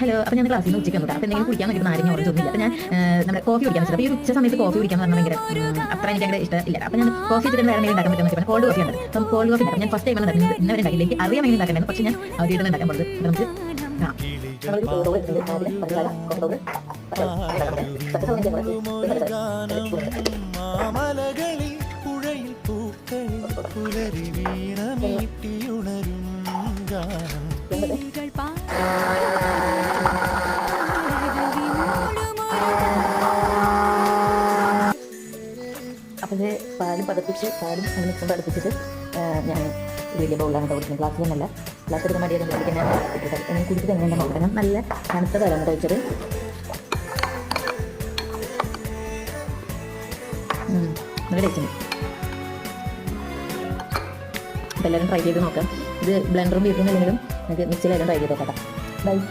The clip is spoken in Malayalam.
ഹലോ, അപ്പോൾ ഞാൻ ക്ലാസ്സിൽ നിന്ന് ഉച്ചയ്ക്ക് വന്നിട്ട് അപ്പോൾ എന്തെങ്കിലും കുടിക്കാൻ വേണ്ടി നാരങ്ങ ഓറഞ്ച് ഒന്നുമില്ല. അപ്പോൾ ഞാൻ നമ്മുടെ കോഫി കുടിക്കാൻ വെച്ചത്. അപ്പോൾ ഈ ഉച്ച സമയത്ത് കോഫി കുടിക്കാൻ പറഞ്ഞാൽ ഭയങ്കര അത്ര എനിക്ക് അങ്ങനെ ഇഷ്ടമില്ല. അപ്പോൾ ഞാൻ കോഫി വെച്ചിട്ട് വേറെ എന്തെങ്കിലും ഉണ്ടാക്കാൻ പറ്റുമെന്ന് വെച്ചാൽ കോൾഡ് കോഫി ഉണ്ട്. അപ്പം കോൾഡ് കോഫി ഉണ്ടാക്കും. ഞാൻ ഫസ്റ്റ് ടൈം ഉണ്ടാക്കുന്നത് ഇന്നവരെ ഉണ്ടാക്കില്ല. എനിക്ക് അറിയാൻ വേണ്ടി ഉണ്ടാക്കുന്നത്, പക്ഷേ ഞാൻ അവരുടെ ഉണ്ടാക്കാൻ പോകുന്നത് നമുക്ക് അപ്പോൾ ഇത് പാലും പതപ്പിച്ച് പാലും അങ്ങനെ പതപ്പിച്ചിട്ട് ഞാൻ വലിയ ബൗളാണ് കൊടുക്കുന്നത്. ഗ്ലാസ്സിലൊന്നല്ല, ഗ്ലാസ് എടുക്കാൻ മടിയാതെ കുടിക്കുന്ന എനിക്ക് കുടിച്ചിട്ട് എങ്ങനെ നോക്കണം. ഞാൻ നല്ല തണുത്തതാണ് കഴിച്ചത്. നല്ല ടേസ്റ്റ് ഉണ്ട്. അപ്പോൾ എല്ലാവരും ട്രൈ ചെയ്ത് നോക്കാം. ഇത് ബ്ലെൻഡറും ബീറ്റും ഇല്ലെങ്കിലും നമുക്ക് മിക്സിയിലെല്ലാം ട്രൈ ചെയ്ത് നോക്കാം. ബൈ.